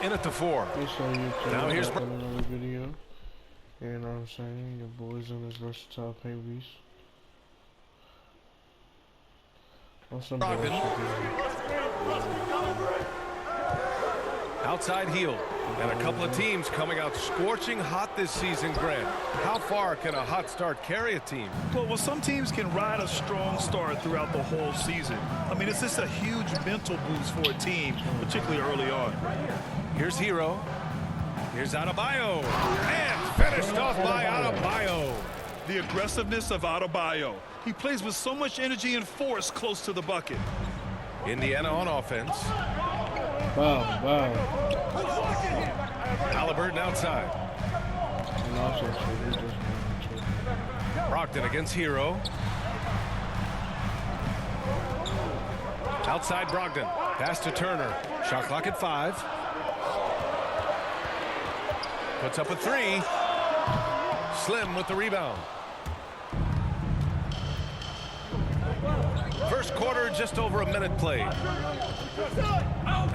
in at the 4. Now here's another video. You know what I'm saying? Your boys on this versatile pay piece. Brogdon. Outside heel. And a couple of teams coming out scorching hot this season, Grant. How far can a hot start carry a team? Well, some teams can ride a strong start throughout the whole season. I mean, it's just a huge mental boost for a team, particularly early on. Here's Hero. Here's Adebayo. And finished off by Adebayo. The aggressiveness of Adebayo. He plays with so much energy and force close to the bucket. Indiana on offense. Wow. Halliburton outside. Brogdon against Hero. Outside Brogdon. Pass to Turner. Shot clock at 5. Puts up a 3. Slim with the rebound. First quarter, just over a minute played.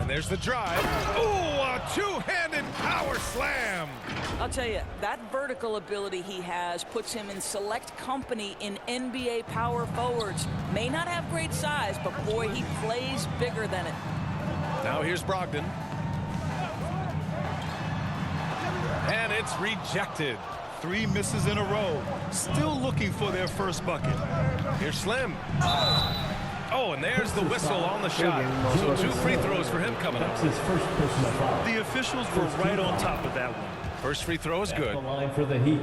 And there's the drive. Ooh, a two-handed power slam. I'll tell you, that vertical ability he has puts him in select company in NBA power forwards. May not have great size, but boy, he plays bigger than it. Now here's Brogdon. And it's rejected. 3 misses in a row. Still looking for their first bucket. Here's Slim. Oh, and there's the whistle on the shot. So 2 free throws for him coming up. The officials were right on top of that one. First free throw is good. The line for the Heat.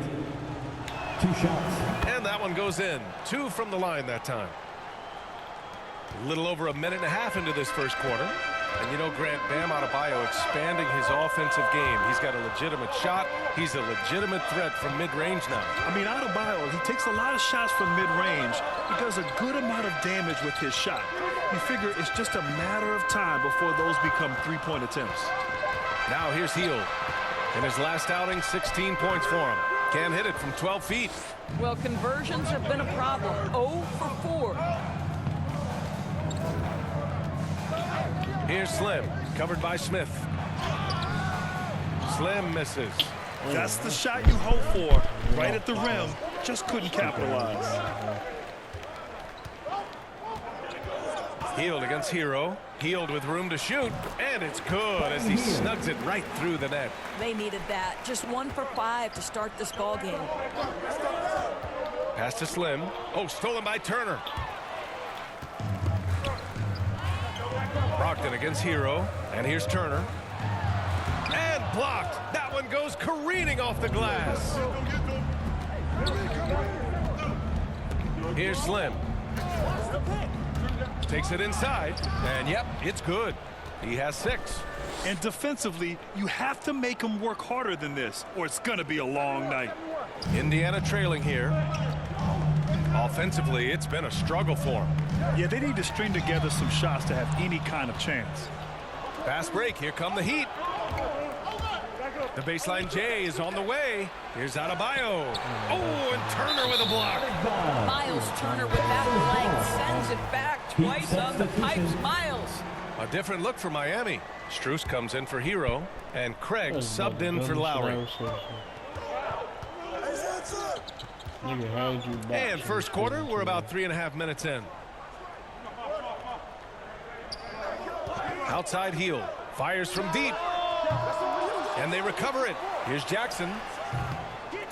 2 shots. And that one goes in. 2 from the line that time. A little over a minute and a half into this first quarter. And you know, Grant, Bam Adebayo expanding his offensive game. He's got a legitimate shot. He's a legitimate threat from mid-range now. I mean, Adebayo, he takes a lot of shots from mid-range. He does a good amount of damage with his shot. You figure it's just a matter of time before those become 3-point attempts. Now here's Hield. In his last outing, 16 points for him. Can't hit it from 12 feet. Well, conversions have been a problem. 0 for 4. Here's Slim, covered by Smith. Slim misses. That's the shot you hope for. Right at the rim, just couldn't capitalize. Hield against Hero. Hield with room to shoot, and it's good as he snugs it right through the net. They needed that. Just 1 for 5 to start this ball game. Pass to Slim. Oh, stolen by Turner. Brogdon against Hero, and here's Turner. And blocked. That one goes careening off the glass. Here's Slim. Takes it inside, and yep, it's good. He has 6. And defensively, you have to make him work harder than this, or it's going to be a long night. Indiana trailing here. Offensively, it's been a struggle for him. Yeah, they need to string together some shots to have any kind of chance. Fast break. Here come the Heat. The baseline J is on the way. Here's Adebayo. Oh, and Turner with a block. Miles Turner with that length sends it back twice on the pipes. Miles. A different look for Miami. Strus comes in for Hero, and Craig subbed in for Lowry. And first quarter, we're about 3.5 minutes in. Outside Hield. Fires from deep. And they recover it. Here's Jackson.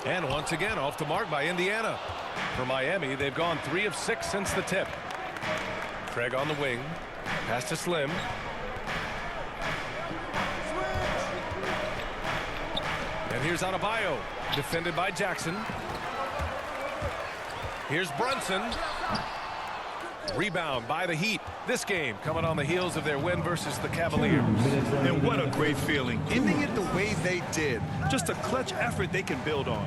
And once again, off the mark by Indiana. For Miami, they've gone 3 of 6 since the tip. Craig on the wing. Pass to Slim. And here's Adebayo. Defended by Jackson. Here's Brunson. Rebound by the Heat. This game coming on the heels of their win versus the Cavaliers. And what a great feeling. Ending it the way they did. Just a clutch effort they can build on.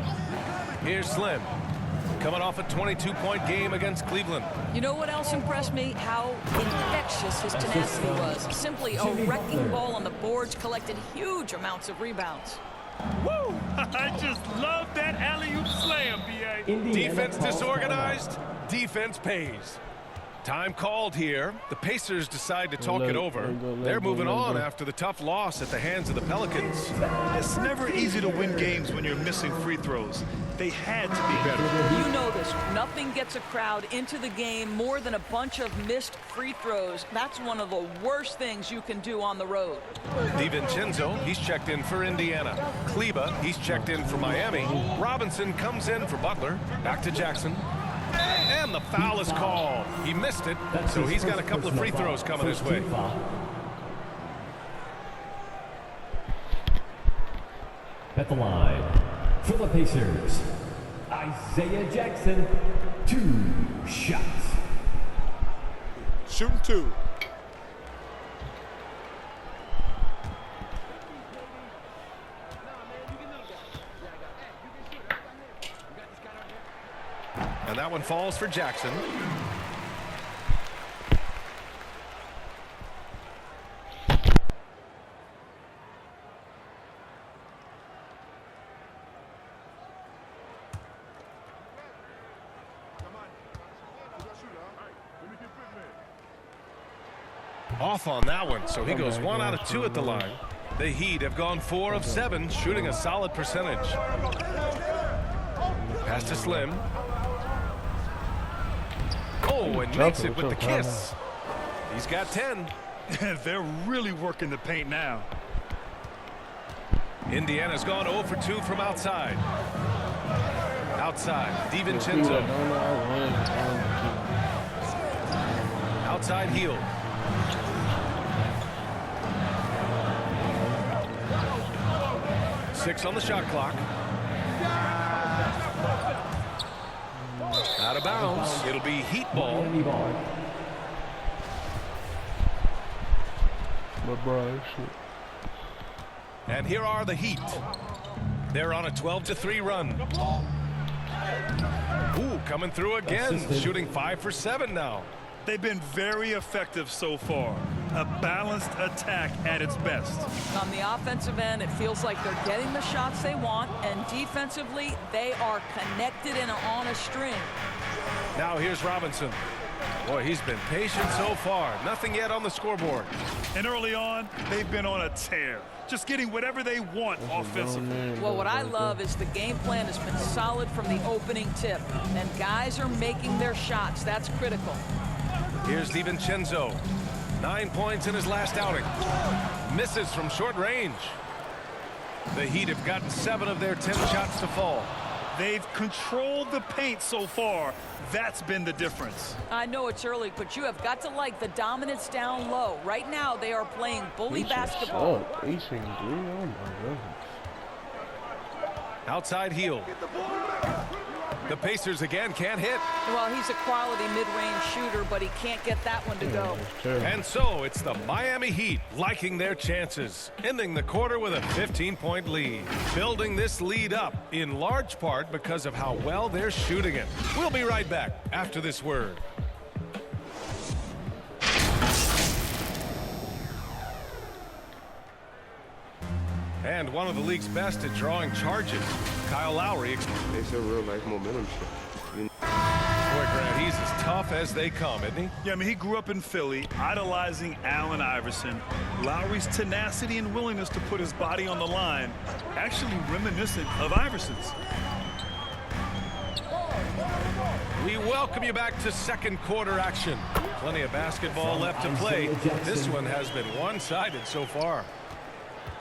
Here's Slim. Coming off a 22-point game against Cleveland. You know what else impressed me? How infectious his tenacity was. Simply a wrecking ball on the boards, collected huge amounts of rebounds. Woo! I just love that alley-oop slam, B.A. Defense disorganized, defense pays. Time called here. The Pacers decide to talk it over. They're moving on after the tough loss at the hands of the Pelicans. It's never easy to win games when you're missing free throws. They had to be better. You know this. Nothing gets a crowd into the game more than a bunch of missed free throws. That's one of the worst things you can do on the road. DiVincenzo, he's checked in for Indiana. Kleber, he's checked in for Miami. Robinson comes in for Butler. Back to Jackson. And the foul is called. He missed it, so he's got a couple of free throws coming his way. At the line for the Pacers, Isaiah Jackson, 2 shots. Shooting 2. And that one falls for Jackson. Off on that one, so he goes 1 out of 2 at the line. The Heat have gone 4 of 7, shooting a solid percentage. Pass to Slim. Oh, and makes it with the kiss. He's got 10. They're really working the paint now. Indiana's gone 0 for 2 from outside. Outside, DiVincenzo. Outside Hield. Six on the shot clock. Out of bounds. It'll be Heat ball. And here are the Heat. They're on a 12-3 run. Ooh, coming through again. Shooting 5 for 7 now. They've been very effective so far. A balanced attack at its best. On the offensive end, it feels like they're getting the shots they want, and defensively, they are connected and on a string. Now here's Robinson. Boy, he's been patient so far. Nothing yet on the scoreboard. And early on, they've been on a tear. Just getting whatever they want offensively. Well, what I love is the game plan has been solid from the opening tip, and guys are making their shots. That's critical. Here's DiVincenzo. 9 points in his last outing. Misses from short range. The Heat have gotten 7 of their 10 shots to fall. They've controlled the paint so far. That's been the difference. I know it's early, but you have got to like the dominance down low. Right now, they are playing bully basketball. Outside Hield. The Pacers again can't hit. Well, he's a quality mid-range shooter, but he can't get that one to go. And so it's the Miami Heat liking their chances, ending the quarter with a 15-point lead. Building this lead up in large part because of how well they're shooting it. We'll be right back after this word. And one of the league's best at drawing charges, Kyle Lowry. It's a real life momentum shift. Boy, Grant, he's as tough as they come, isn't he? Yeah, I mean, he grew up in Philly, idolizing Allen Iverson. Lowry's tenacity and willingness to put his body on the line, actually reminiscent of Iverson's. We welcome you back to second quarter action. Plenty of basketball left to play. This one has been one-sided so far.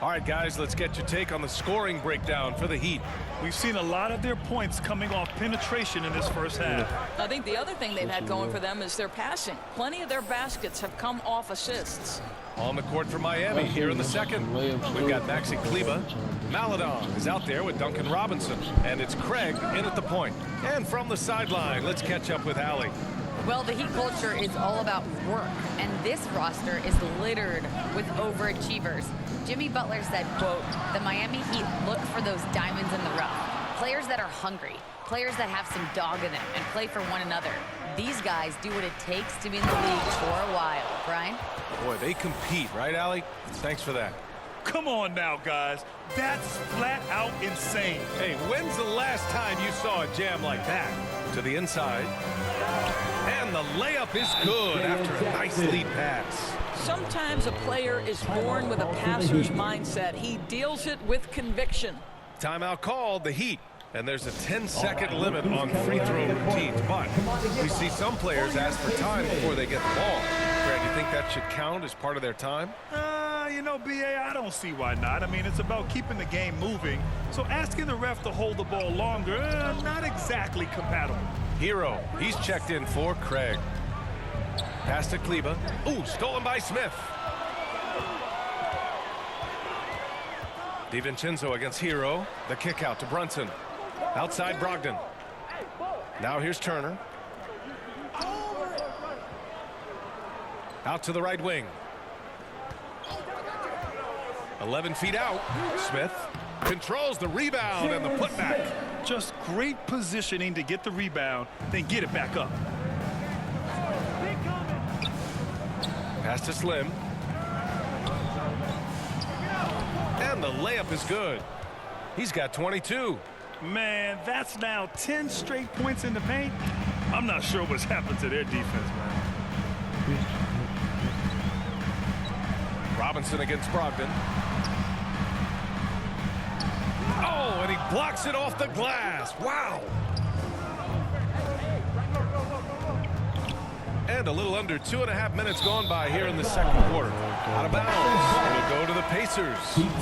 All right, guys, let's get your take on the scoring breakdown for the Heat. We've seen a lot of their points coming off penetration in this first half. I think the other thing they've had going for them is their passing. Plenty of their baskets have come off assists. On the court for Miami here in the second. We've got Maxi Kleber. Maladon is out there with Duncan Robinson. And it's Craig in at the point. And from the sideline, let's catch up with Allie. Well, the Heat culture is all about work, and this roster is littered with overachievers. Jimmy Butler said, quote, "The Miami Heat look for those diamonds in the rough. Players that are hungry, players that have some dog in them and play for one another. These guys do what it takes to be in the league for a while." Brian? Boy, they compete, right, Allie? Thanks for that. Come on now, guys. That's flat out insane. Hey, when's the last time you saw a jam like that? To the inside. And the layup is good after a nice lead pass. Sometimes a player is born with a passer's mindset. He deals it with conviction. Timeout called, the Heat. And there's a 10-second limit on free throw routines. But we see some players ask for time before they get the ball. Greg, you think that should count as part of their time? You know, B.A., I don't see why not. I mean, it's about keeping the game moving. So asking the ref to hold the ball longer, not exactly compatible. Hero, he's checked in for Craig. Pass to Kleba. Ooh, stolen by Smith. DiVincenzo against Hero. The kick out to Brunson. Outside Brogdon. Now here's Turner. Out to the right wing. 11 feet out. Smith controls the rebound and the putback. Just great positioning to get the rebound, then get it back up. Pass to Slim. And the layup is good. He's got 22. Man, that's now 10 straight points in the paint. I'm not sure what's happened to their defense, man. Robinson against Brogdon. Oh, and he blocks it off the glass. Wow. And a little under 2.5 minutes gone by here in the second quarter. Out of bounds. It'll go to the Pacers.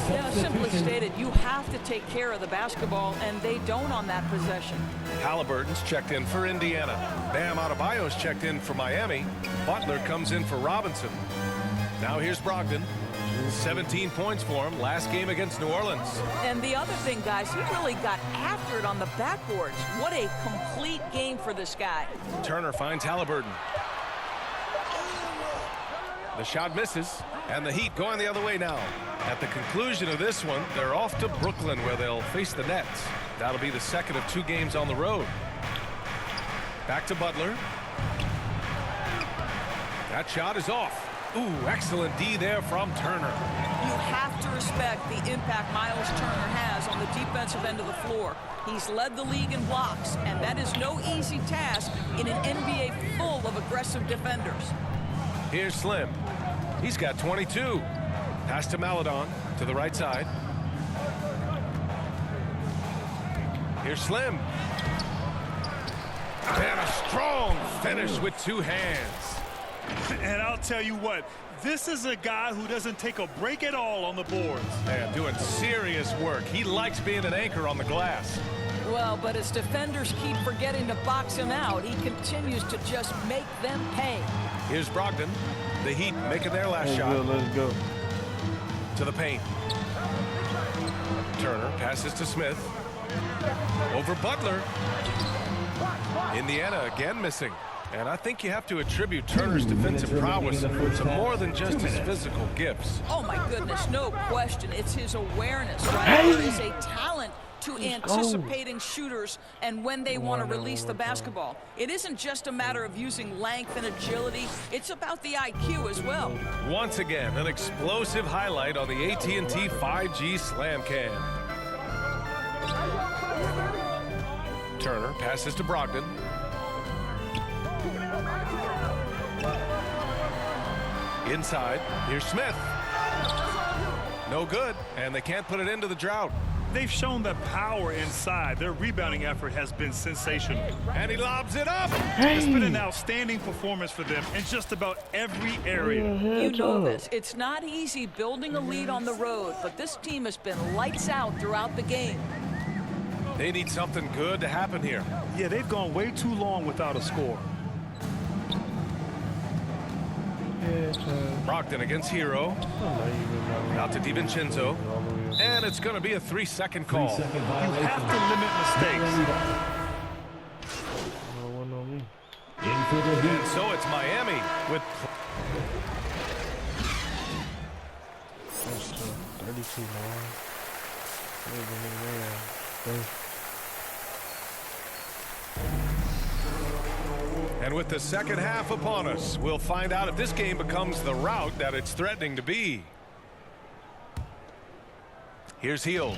Yeah, simply stated, you have to take care of the basketball, and they don't on that possession. Halliburton's checked in for Indiana. Bam Adebayo's checked in for Miami. Butler comes in for Robinson. Now here's Brogdon. 17 points for him last game against New Orleans. And the other thing, guys, he really got after it on the backboards. What a complete game for this guy. Turner finds Halliburton. The shot misses, and the Heat going the other way now. At the conclusion of this one, they're off to Brooklyn where they'll face the Nets. That'll be the second of 2 games on the road. Back to Butler. That shot is off. Ooh, excellent D there from Turner. You have to respect the impact Miles Turner has on the defensive end of the floor. He's led the league in blocks, and that is no easy task in an NBA full of aggressive defenders. Here's Slim. He's got 22. Pass to Maledon to the right side. Here's Slim. And a strong finish with 2 hands. And I'll tell you what, this is a guy who doesn't take a break at all on the boards. Man, doing serious work. He likes being an anchor on the glass. Well, but as defenders keep forgetting to box him out, he continues to just make them pay. Here's Brogdon. The Heat making their last shot. Let's go. To the paint. Turner passes to Smith. Over Butler. Indiana again missing. And I think you have to attribute Turner's defensive prowess to more than just his physical gifts. Oh, my goodness, no question. It's his awareness, right? There is a talent to anticipating shooters and when they want to release the basketball. It isn't just a matter of using length and agility. It's about the IQ as well. Once again, an explosive highlight on the AT&T 5G Slam Cam. Turner passes to Brogdon. Inside, here's Smith. No good, and they can't put it into the drought. They've shown that power inside. Their rebounding effort has been sensational. And he lobs it up. It's been an outstanding performance for them in just about every area. You know this. It's not easy building a lead on the road, but this team has been lights out throughout the game. They need something good to happen here. Yeah, they've gone way too long without a score. Brogdon against Hero. Out to DiVincenzo. And it's going to be a 3-second call. You have to limit mistakes. And so it's Miami with 32 more. And with the second half upon us, we'll find out if this game becomes the rout that it's threatening to be. Here's Hield.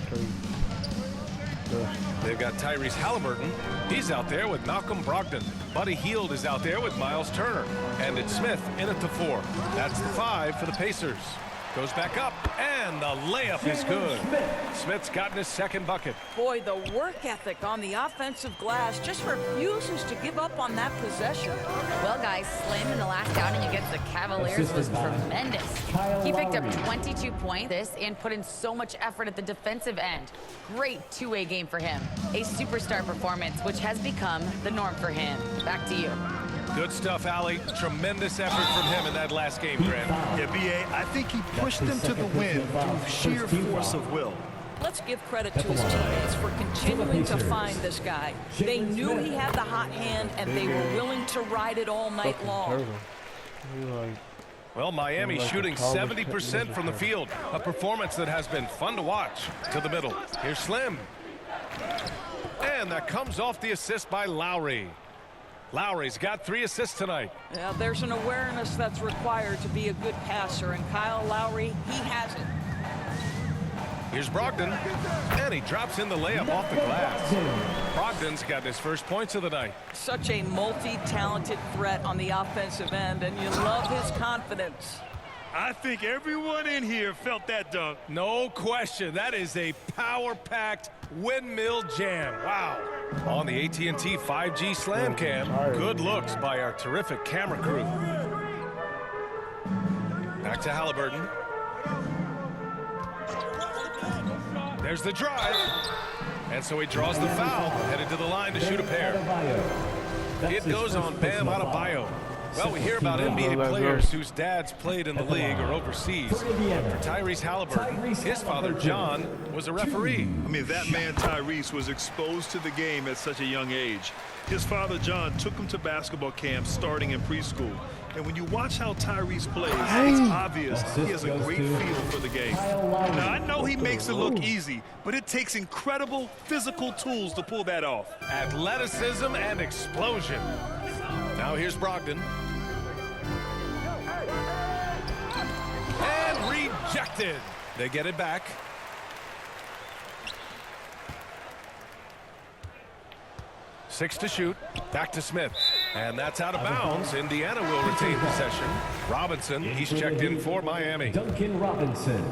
assist. They've got Tyrese Halliburton. He's out there with Malcolm Brogdon. Buddy Hield is out there with Miles Turner. And it's Smith in at the 4. That's the 5 for the Pacers. Goes back up, and the layup is good. Smith's gotten his second bucket. Boy, the work ethic on the offensive glass just refuses to give up on that possession. Well, guys, Slim in the last outing against the Cavaliers was tremendous. He picked up 22 points and put in so much effort at the defensive end. Great two-way game for him. A superstar performance, which has become the norm for him. Back to you. Good stuff, Allie. Tremendous effort from him in that last game, Grant. Yeah, B.A., I think he pushed them to the win through sheer force of will. Let's give credit to his teammates for continuing to find this guy. They knew he had the hot hand, and they were willing to ride it all night Fucking long. turtle. He like, Well, Miami Like a shooting college 70% from the field. A performance that has been fun to watch. To the middle. Here's Slim. And that comes off the assist by Lowry. Lowry's got 3 assists tonight. Yeah, there's an awareness that's required to be a good passer, and Kyle Lowry, he has it. Here's Brogdon, and he drops in the layup off the glass. Brogdon's got his first points of the night. Such a multi-talented threat on the offensive end, and you love his confidence. I think everyone in here felt that dunk. No question, that is a power-packed windmill jam. Wow. On the AT&T 5G Slam Cam, good looks by our terrific camera crew. Back to Halliburton. There's the drive. And so he draws the foul, headed to the line to shoot a pair. It goes on Bam Adebayo. Well, we hear about NBA players whose dads played in the league or overseas. For Tyrese Halliburton, his father, John, was a referee. I mean, that man Tyrese was exposed to the game at such a young age. His father, John, took him to basketball camps starting in preschool. And when you watch how Tyrese plays, it's obvious he has a great feel for the game. Now, I know he makes it look easy, but it takes incredible physical tools to pull that off. Athleticism and explosion. Now here's Brogdon. And rejected. They get it back. Six to shoot. Back to Smith. And that's out of bounds. Indiana will retain possession. Robinson, he's checked in for Miami. Duncan Robinson.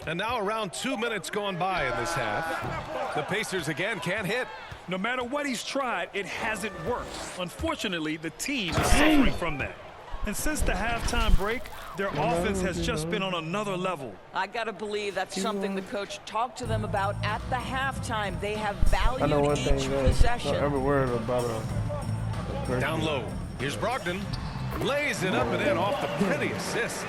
And now around 2 minutes gone by in this half. The Pacers again can't hit. No matter what he's tried, it hasn't worked. Unfortunately, the team is suffering from that. And since the halftime break, their offense has just been on another level. I got to believe that's something the coach talked to them about at the halftime. They have I know one valued thing, each guys. possession. Not every word about it. Down low. Here's Brogdon. Lays it up and in off the pretty assist.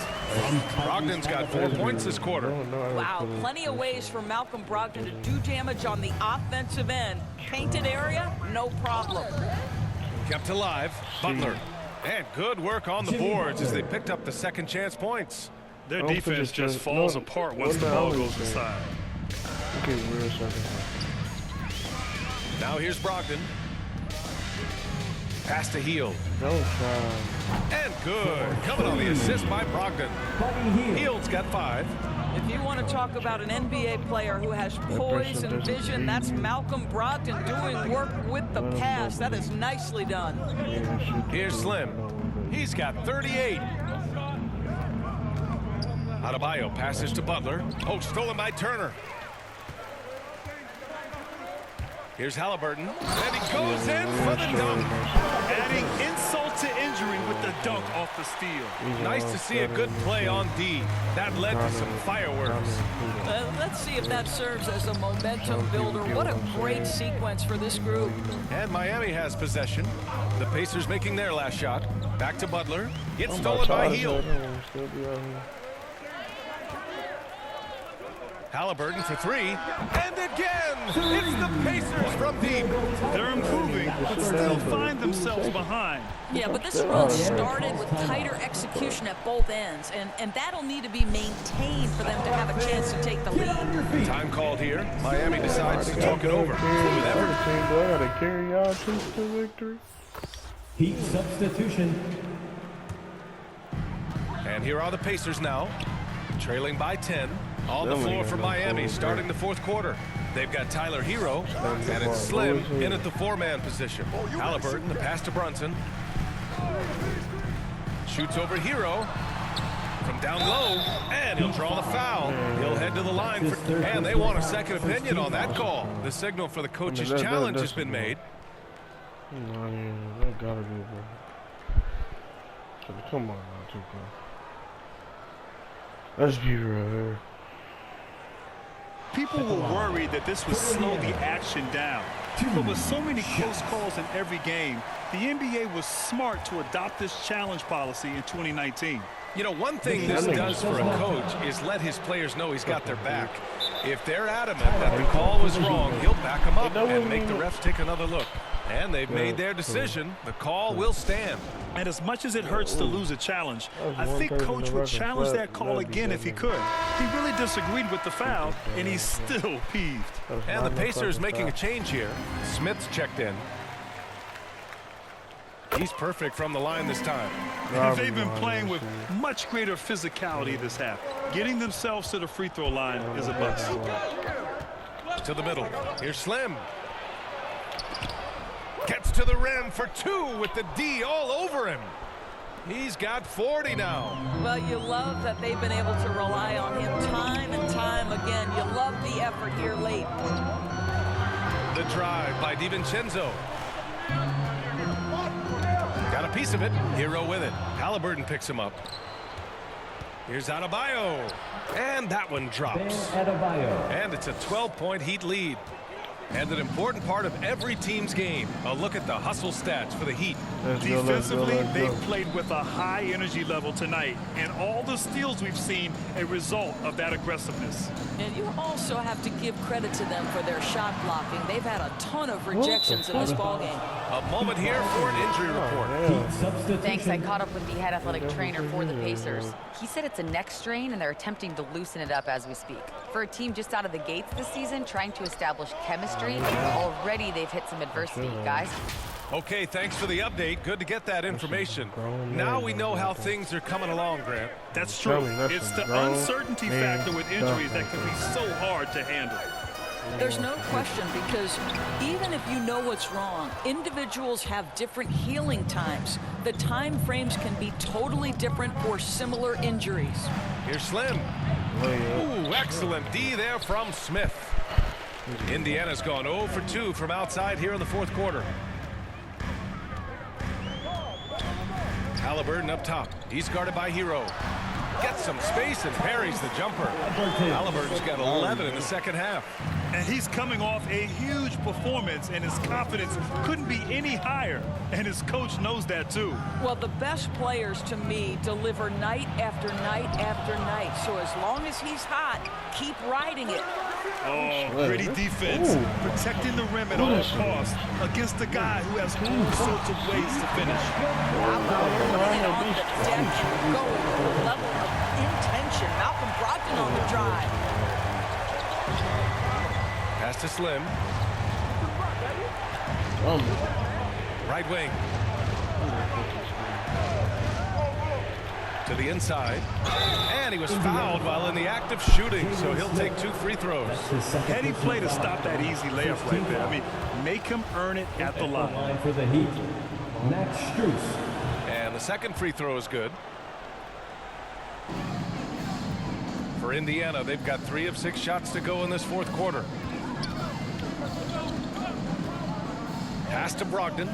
Brogdon's got 4 points this quarter. Wow, plenty of ways for Malcolm Brogdon to do damage on the offensive end. Painted area, no problem. Kept alive. Butler. And good work on the boards as they picked up the second chance points. Their I don't think defense it's just just- falls no, apart what once the the ball hell goes is that? aside. Okay, real second. Now here's Brogdon. Pass to Hield. Don't try. And good. Coming on the assist by Brogdon. Hield's got 5. If you want to talk about an NBA player who has poise and vision, that's Malcolm Brogdon doing work with the pass. That is nicely done. Here's Slim. He's got 38. Adebayo passes to Butler. Oh, stolen by Turner. Here's Halliburton. And he goes in for the dunk. Adding insult to injury with the dunk off the steal. Nice to see a good play on D. That led to some fireworks. Let's see if that serves as a momentum builder. What a great sequence for this group. And Miami has possession. The Pacers making their last shot. Back to Butler. Gets stolen by Hield. Halliburton for 3. And again, it's the Pacers from deep. They're improving, but still find themselves behind. Yeah, but this run started with tighter execution at both ends, and that'll need to be maintained for them to have a chance to take the lead. Time called here. Miami decides to talk it over with Everett. I gotta carry y'all to victory. Heat substitution. And here are the Pacers now. Trailing by 10. On the floor for Miami starting the fourth quarter. They've got Tyler Hero, and it's Slim in at the four-man position. Halliburton, the pass to Brunson. Shoots over Hero from down low, and he'll draw the foul. He'll head to the line, and they want a second opinion on that call. The signal for the coach's challenge has been made. That gotta be, bro. Come on now, too, bro. Let's be real here. People were worried that this would slow the action down. But with so many close calls in every game, the NBA was smart to adopt this challenge policy in 2019. You know, one thing this does for a coach is let his players know he's got their back. If they're adamant that the call was wrong, he'll back them up and make the refs take another look. And they've made their decision. The call will stand. And as much as it hurts to lose a challenge, I think Coach would challenge that call again if he could. He really disagreed with the foul, and he's still peeved. And the Pacers making a change here. Smith's checked in. He's perfect from the line this time. And they've been playing with much greater physicality this half. Getting themselves to the free throw line is a bust. To the middle. Here's Slim. Gets to the rim for two with the D all over him. He's got 40 now. Well, you love that they've been able to rely on him time and time again. You love the effort here late. The drive by DiVincenzo. Got a piece of it. Hero with it. Halliburton picks him up. Here's Adebayo. And that one drops. And it's a 12-point Heat lead. And an important part of every team's game. A look at the hustle stats for the Heat. Defensively, they've played with a high energy level tonight. And all the steals we've seen a result of that aggressiveness. And you also have to give credit to them for their shot blocking. They've had a ton of rejections in this ballgame. A moment here for an injury report. Thanks. I caught up with the head athletic trainer for the Pacers. He said it's a neck strain, and they're attempting to loosen it up as we speak. For a team just out of the gates this season, trying to establish chemistry, already they've hit some adversity, guys. Okay, thanks for the update. Good to get that information. Now we know how things are coming along, Grant. That's true. It's the uncertainty factor with injuries that can be so hard to handle. There's no question, because even if you know what's wrong, individuals have different healing times. The time frames can be totally different for similar injuries. Here's Slim. Ooh, excellent D there from Smith. Indiana's gone 0 for 2 from outside here in the fourth quarter. Halliburton up top. He's guarded by Hero. Gets some space and parries the jumper. Halliburton's got 11 in the second half. And he's coming off a huge performance, and his confidence couldn't be any higher. And his coach knows that, too. Well, the best players, to me, deliver night after night after night. So as long as he's hot, keep riding it. Oh, gritty defense. Protecting the rim at all costs against a guy who has all sorts of ways to finish. How about putting it on the deck and going to the level of intention? Malcolm Brogdon on the drive. Pass to Slim. Right wing. To the inside. And he was fouled while in the act of shooting, so he'll take 2 free throws. Heady play to stop that easy layup right there. I mean, make him earn it at the line. For the Heat, Max Strus. And the second free throw is good. For Indiana, they've got 3 of 6 shots to go in this fourth quarter. Pass to Brogdon.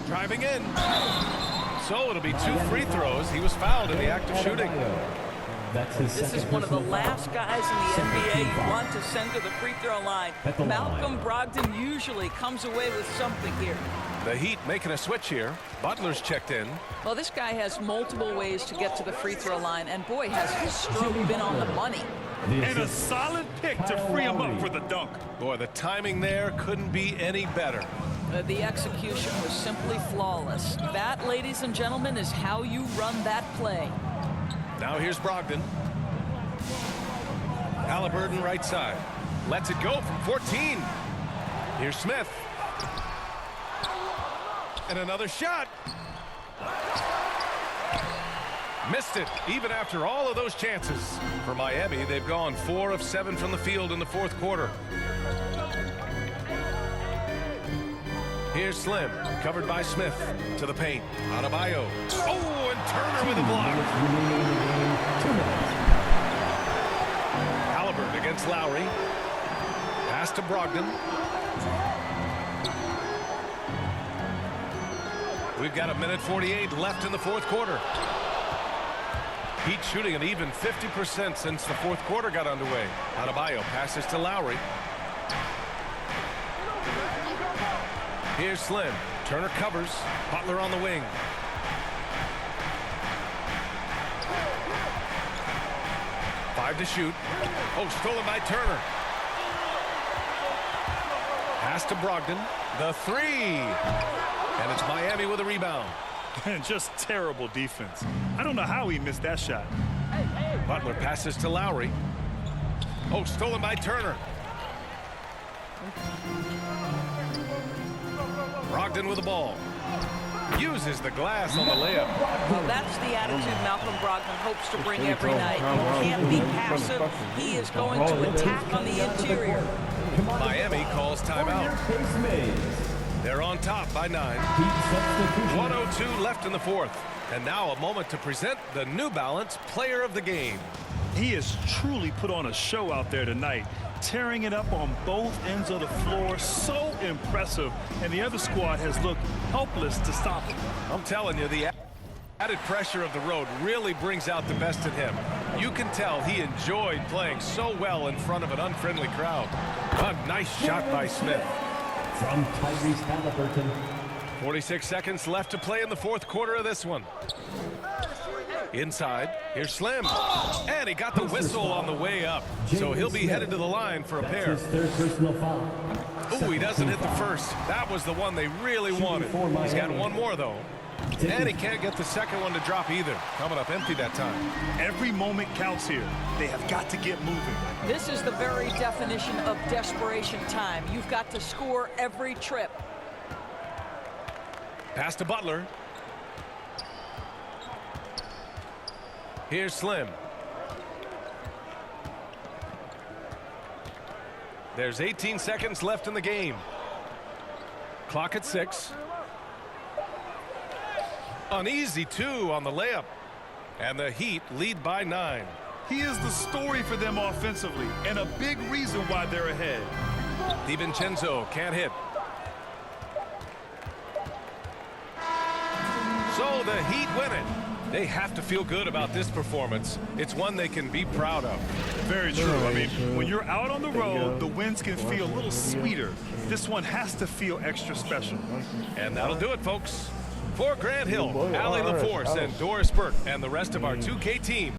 Driving in. So it'll be 2 free throws. He was fouled in the act of shooting. This is one of the last guys in the NBA you want to send to the free throw line. Malcolm Brogdon usually comes away with something here. The Heat making a switch here. Butler's checked in. Well, this guy has multiple ways to get to the free throw line, and boy, has his stroke been on the money. And a solid pick to free him up for the dunk. Boy, the timing there couldn't be any better. The execution was simply flawless. That, ladies and gentlemen, is how you run that play. Now here's Brogdon. Halliburton right side. Lets it go from 14. Here's Smith. And another shot. Missed it, even after all of those chances. For Miami, they've gone 4 of 7 from the field in the fourth quarter. Here's Slim, covered by Smith, to the paint. Adebayo. Oh, and Turner with a block. Halliburton against Lowry. Pass to Brogdon. We've got 1:48 left in the fourth quarter. Heat shooting an even 50% since the fourth quarter got underway. Adebayo passes to Lowry. Here's Slim. Turner covers. Butler on the wing. Five to shoot. Oh, stolen by Turner. Pass to Brogdon. The three. And it's Miami with a rebound. And just terrible defense. I don't know how he missed that shot. Butler passes to Lowry. Oh, stolen by Turner. Brogdon with the ball. Uses the glass on the layup. Well, that's the attitude Malcolm Brogdon hopes to bring every night. He can't be passive. He is going to attack on the interior. Miami calls timeout. They're on top by 9. 1:02 left in the fourth. And now a moment to present the New Balance Player of the Game. He has truly put on a show out there tonight, tearing it up on both ends of the floor. So impressive. And the other squad has looked helpless to stop him. I'm telling you, the added pressure of the road really brings out the best in him. You can tell he enjoyed playing so well in front of an unfriendly crowd. A nice shot by Smith. From Tyrese Halliburton. 46 seconds left to play in the fourth quarter of this one. Inside, here's Slim. And he got the whistle on the way up. So he'll be headed to the line for a pair. His third personal foul. Ooh, he doesn't hit the first. That was the one they really wanted. He's got one more, though. And he can't get the second one to drop either. Coming up empty that time. Every moment counts here. They have got to get moving. This is the very definition of desperation time. You've got to score every trip. Pass to Butler. Here's Slim. There's 18 seconds left in the game. Clock at 6. An easy 2 on the layup. And the Heat lead by 9. He is the story for them offensively and a big reason why they're ahead. DiVincenzo can't hit. So the Heat win it. They have to feel good about this performance. It's one they can be proud of. Very true. I mean, when you're out on the road, the wins can feel a little sweeter. This one has to feel extra special. And that'll do it, folks. For Grant Hill, Allie LaForce, and Doris Burke, and the rest of our 2K team,